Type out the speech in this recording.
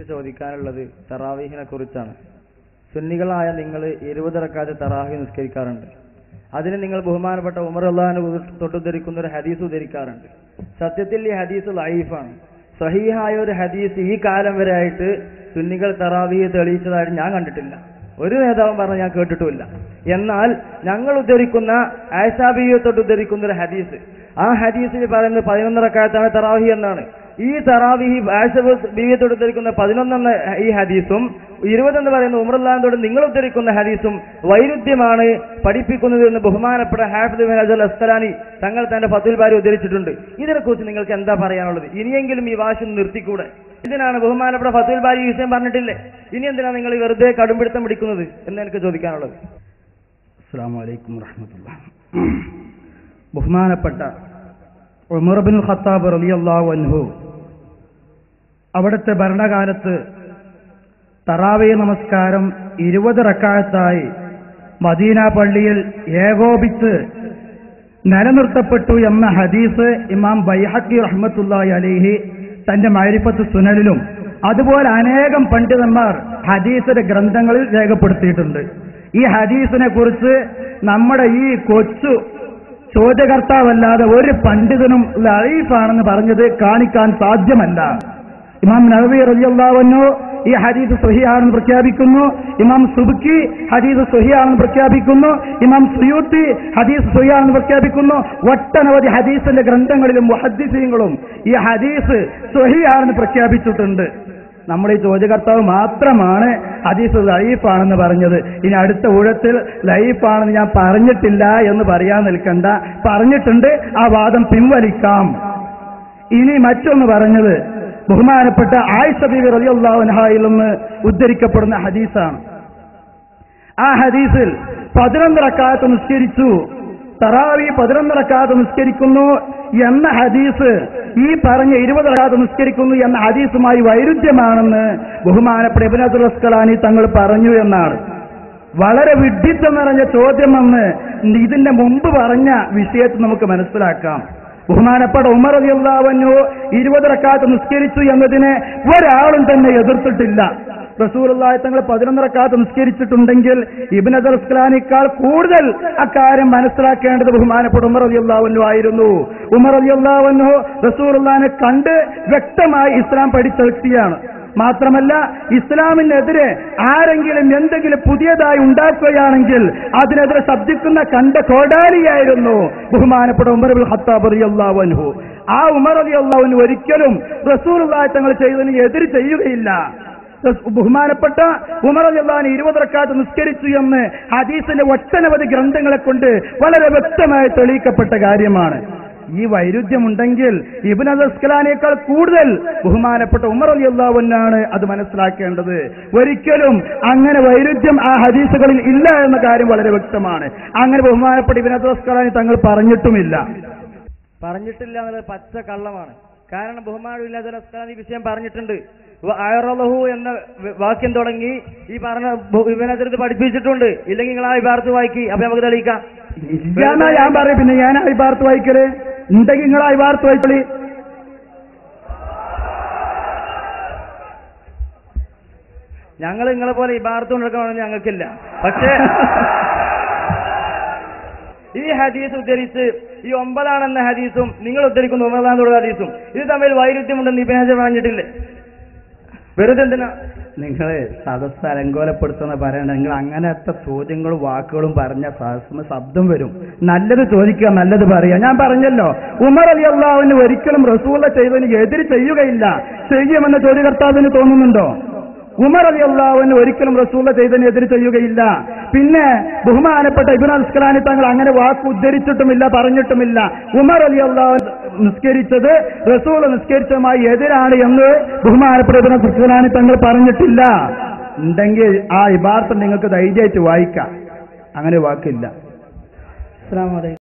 ചോദിക്കാനുള്ളത് തറാവീഹിനെ കുറിച്ചാണ്. സുന്നികളായ നിങ്ങൾ 20 റക്അത്ത് തറാവീഹ് നിസ്കരിക്കാറുണ്ട്. അതിന് നിങ്ങൾ ബഹുമാനപ്പെട്ട ഉമർ റളിയല്ലാഹു തൊട്ടുദ്ധരിക്കുന്ന ഒരു ഹദീസ് ഉദ്ധരിക്കാറുണ്ട്. സത്യത്തിൽ ഈ ഹദീസ് ലൈഫാണ്. സഹീഹായ ഒരു ഹദീസ് ഈ കാലം വരെ ആയിട്ട് സുന്നികൾ തറാവീഹ് തെളിയിച്ചതായിട്ട് ഞാൻ കണ്ടിട്ടില്ല. ഒരു നേതാവും പറഞ്ഞ് ഞാൻ കേട്ടിട്ടുമില്ല. എന്നാൽ ഞങ്ങൾ ഉദ്ധരിക്കുന്ന ആയിഷാ ബീവിയെ തൊട്ട് ഉദ്ധരിക്കുന്ന ഒരു ഹദീസ്, ആ ഹദീസിൽ പറയുന്നത് 11 റക്അത്താണ് തറാവീഹ് എന്നാണ്. ഈ തറാവീഹ് ആയിഷാ ബീവിയെ തൊട്ട് ഉദ്ധരിക്കുന്ന 11 എന്ന ഈ ഹദീസും 20 എന്ന് പറയുന്ന ഉമർ റളിയല്ലാഹു നിങ്ങൾ ഉദ്ധരിക്കുന്ന ഹദീസും വൈരുദ്ധ്യമാണ് പഠിപ്പിക്കുന്നത് എന്ന് ബഹുമാനപ്പെട്ട ഹാഫിദ് ഇബ്നു ഹജർ അസ്ഖലാനി തങ്ങൾ തന്റെ ഫത്ഹുൽ ബാരി ഉദ്ധരിച്ചിട്ടുണ്ട്. ഇതിനെക്കുറിച്ച് നിങ്ങൾക്ക് എന്താ പറയാനുള്ളത്? ഇനിയെങ്കിലും ഈ വാശി നിർത്തിക്കൂടെ? ഇതിനാണ് ബഹുമാനപ്പെട്ട ഫത്ഹുൽ ബാരി ഈ വിഷയം പറഞ്ഞിട്ടില്ലേ, ഇനി എന്തിനാണ് നിങ്ങൾ വെറുതെ കടുംപിടുത്തം പിടിക്കുന്നത് എന്ന് എനിക്ക് ചോദിക്കാനുള്ളത്. അസ്സലാമു അലൈക്കും വറഹ്മത്തുള്ളാഹി. ബഹുമാനപ്പെട്ട ഉമർ ഇബ്നുൽ ഖത്താബ് റളിയല്ലാഹു അൻഹു അവിടുത്തെ ഭരണകാലത്ത് തറാവീഹ് നമസ്കാരം 20 റക്അത്തായി മദീന പള്ളിയിൽ ഏകോപിച്ച് നിലനിർത്തപ്പെട്ടു എന്ന ഹദീസ് ഇമാം ബൈഹഖി റഹ്മത്തുള്ളാഹി അലൈഹി തന്റെ മഅരിഫത്ത് സുനനിലും അതുപോലെ അനേകം പണ്ഡിതന്മാർ ഹദീസിന്റെ ഗ്രന്ഥങ്ങളിൽ രേഖപ്പെടുത്തിയിട്ടുണ്ട്. ഈ ഹദീസിനെ കുറിച്ച് നമ്മുടെ ഈ കൊച്ചു ചോദ്യകർത്താവല്ലാതെ ഒരു പണ്ഡിതനും ലഈഫാണെന്ന് പറഞ്ഞത് കാണിക്കാൻ സാധ്യമല്ല. ഇമാം നവവി റളിയല്ലാഹു അൻഹു ഈ ഹദീസ് സ്വഹീഹാണെന്ന് പ്രഖ്യാപിക്കുന്നു. ഇമാം സുബ്കി ഹദീസ് സ്വഹീഹാണെന്ന് പ്രഖ്യാപിക്കുന്നു. ഇമാം സുയൂത്തി ഹദീസ് സ്വഹീഹാണെന്ന് പ്രഖ്യാപിക്കുന്നു. ഒട്ടനവധി ഹദീസിന്റെ ഗ്രന്ഥങ്ങളിലും മുഹദ്ദിസീങ്ങളും ഈ ഹദീസ് സ്വഹീഹാണെന്ന് പ്രഖ്യാപിച്ചിട്ടുണ്ട്. നമ്മുടെ ഈ ചോദ്യകർത്താവ് മാത്രമാണ് ഹദീസ് ലഈഫാണെന്ന് പറഞ്ഞത്. ഇനി അടുത്ത ഊഴത്തിൽ ലഈഫാണെന്ന് ഞാൻ പറഞ്ഞിട്ടില്ല എന്ന് പറയാൻ നിൽക്കണ്ട, പറഞ്ഞിട്ടുണ്ട്, ആ വാദം പിൻവലിക്കാം. ഇനി മറ്റൊന്ന് പറഞ്ഞത് ബഹുമാനപ്പെട്ട ആയിഷ ബീവി റളിയല്ലാഹു അൻഹയിൽ നിന്ന് ഉദ്ധരിക്കപ്പെടുന്ന ഹദീസാണ്. ആ ഹദീസിൽ 11 റക്അത്ത് നിസ്കരിച്ചു, തറാവീഹ് 11 റക്അത്ത് നിസ്കരിക്കുന്നു എന്ന ഹദീസ് ഈ പറഞ്ഞ 20 റക്അത്ത് നിസ്കരിക്കുന്നു എന്ന ഹദീസുമായി വൈരുദ്ധ്യമാണെന്ന് ബഹുമാനപ്പെട്ട ഇബ്നു ഹജർ അസ്ഖലാനി തങ്ങൾ പറഞ്ഞു എന്നാണ്. വളരെ വിഡ്ഢിത്തം നിറഞ്ഞ ചോദ്യമെന്ന് ഇതിന്റെ മുമ്പ് പറഞ്ഞ വിഷയത്തിൽ നമുക്ക് മനസ്സിലാക്കാം. ബഹുമാനപ്പെട്ട ഉമർ റളിയല്ലാഹു അൻഹു 20 റക്അത്ത് നിസ്കരിച്ചു എന്നതിനെ ഒരാളും തന്നെ എതിർത്തിട്ടില്ല. റസൂലുള്ളാഹി തങ്ങൾ 11 റക്അത്ത് നിസ്കരിച്ചിട്ടുണ്ടെങ്കിൽ ഇബ്നു ഹജർ അസ്ഖലാനിയേക്കാൾ കൂടുതൽ അക്കാര്യം മനസ്സിലാക്കേണ്ടത് ബഹുമാനപ്പെട്ട ഉമർ റളിയല്ലാഹു അൻഹു ആയിരുന്നു. ഉമർ റളിയല്ലാഹു അൻഹു റസൂലുള്ളാഹിനെ കണ്ട് വ്യക്തമായി ഇസ്ലാം പഠിച്ച വ്യക്തിയാണ്. മാത്രമല്ല ഇസ്ലാമിനെതിരെ ആരെങ്കിലും എന്തെങ്കിലും പുതിയതായി ഉണ്ടാക്കുകയാണെങ്കിൽ അതിനെതിരെ ശബ്ദിക്കുന്ന കണ്ട കോടാലിയായിരുന്നു ബഹുമാനപ്പെട്ട ഉമർ ഇബ്നുൽ ഖത്താബ് റളിയല്ലാഹു അൻഹു. ആ ഉമർ റളിയല്ലാഹു അൻഹു ഒരിക്കലും റസൂലുള്ളാഹി തങ്ങൾ ചെയ്തതിന് എതിര് ചെയ്യുകയില്ല. ബഹുമാനപ്പെട്ട ഉമർ റളിയല്ലാഹു അൻഹു 20 റക്അത്ത് നിസ്കരിച്ചു എന്ന് ഹദീസിന്റെ ഒട്ടനവധി ഗ്രന്ഥങ്ങളെ കൊണ്ട് വളരെ വ്യക്തമായി തെളിയിക്കപ്പെട്ട കാര്യമാണ്. ഈ വൈരുദ്ധ്യമുണ്ടെങ്കിൽ ഇബ്നു ഹജർ അസ്ഖലാനിയേക്കാൾ കൂടുതൽ ബഹുമാനപ്പെട്ട ഉമർ റളിയല്ലാഹു അൻഹു അത് മനസ്സിലാക്കേണ്ടത്. ഒരിക്കലും അങ്ങനെ വൈരുദ്ധ്യം ആ ഹദീസുകളിൽ ഇല്ല എന്ന കാര്യം വളരെ വ്യക്തമാണ്. അങ്ങനെ ബഹുമാനപ്പെട്ട ഇബ്നു ഹജർ അസ്ഖലാനി തങ്ങൾ പറഞ്ഞിട്ടില്ല എന്നത് പച്ച കള്ളമാണ്. കാരണം ബഹുമാനപ്പെട്ട ഇബ്നു ഹജർ അസ്ഖലാനി വിഷയം പറഞ്ഞിട്ടുണ്ട്. അയറലഹു എന്ന വാക്യം തുടങ്ങി ഈ പറഞ്ഞ ഇബ്നു ഹജർ പഠിപ്പിച്ചിട്ടുണ്ട്. ഇല്ലെങ്കിൽ നിങ്ങൾ ആ ഇബാറത്ത് വായിക്കി, അപ്പൊ നമുക്ക് തെളിയിക്കാം. ഞാൻ പറയും, പിന്നെ ഞാൻ ആ ഇബാറത്ത് വായിക്കല് ഉണ്ടെങ്കിൽ നിങ്ങൾ ആ ഇബാറത്ത് വായിക്കളി. ഞങ്ങൾ നിങ്ങളെ പോലെ ഇബാറത്ത് കൊണ്ടെടുക്കാൻ ഞങ്ങൾക്കില്ല. പക്ഷേ ഈ ഹദീസ് ഉദ്ധരിച്ച് ഈ 9 ഹദീസും നിങ്ങൾ ഉദ്ധരിക്കുന്ന 9 ഹദീസും ഇത് തമ്മിൽ വൈരുദ്ധ്യമുണ്ടെന്ന് ഇബ്നു ഹജർ പറഞ്ഞിട്ടില്ലേ? വെറുതെ എന്തിനാ നിങ്ങളെ സദസ്സ് അലങ്കോലപ്പെടുത്തുന്ന പറയണ്ട. നിങ്ങൾ അങ്ങനത്തെ ചോദ്യങ്ങളും വാക്കുകളും പറഞ്ഞ സദസ്സിന് ശബ്ദം വരും. നല്ലത് ചോദിക്കുക, നല്ലത് പറയുക. ഞാൻ പറഞ്ഞല്ലോ, ഉമർ റളിയല്ലാഹു അൻഹു ഒരിക്കലും റസൂലുള്ളാഹി ചെയ്തതിന് എതിര് ചെയ്യുകയില്ല. ചെയ്യുമെന്ന് ചോദ്യകർത്താവിന് തോന്നുന്നുണ്ടോ? ഉമർ റളിയല്ലാഹു അൻഹു ഒരിക്കലും റസൂലുള്ളാഹി ചെയ്തതിന് എതിര് ചെയ്യുകയില്ല. പിന്നെ ബഹുമാനപ്പെട്ട ഇബ്നു അസ്ഖലാനി തങ്ങൾ അങ്ങനെ വാക്ക് ഉദ്ധരിച്ചിട്ടുമില്ല, പറഞ്ഞിട്ടുമില്ല. ഉമർ റളിയല്ലാഹു അൻഹു നിസ്കരിച്ചത് റസൂൽ നിസ്കരിച്ചതുമായി എതിരാണ് എന്ന് ബഹുമാനപ്പെട്ട ഇബ്നു അസ്ഖലാനി തങ്ങൾ പറഞ്ഞിട്ടില്ല. ഉണ്ടെങ്കിൽ ആ ഇബാറത്ത് നിങ്ങൾക്ക് ധൈര്യമായിട്ട് വായിക്കാം. അങ്ങനെ വാക്കില്ല. അസ്സലാമു അലൈക്കും.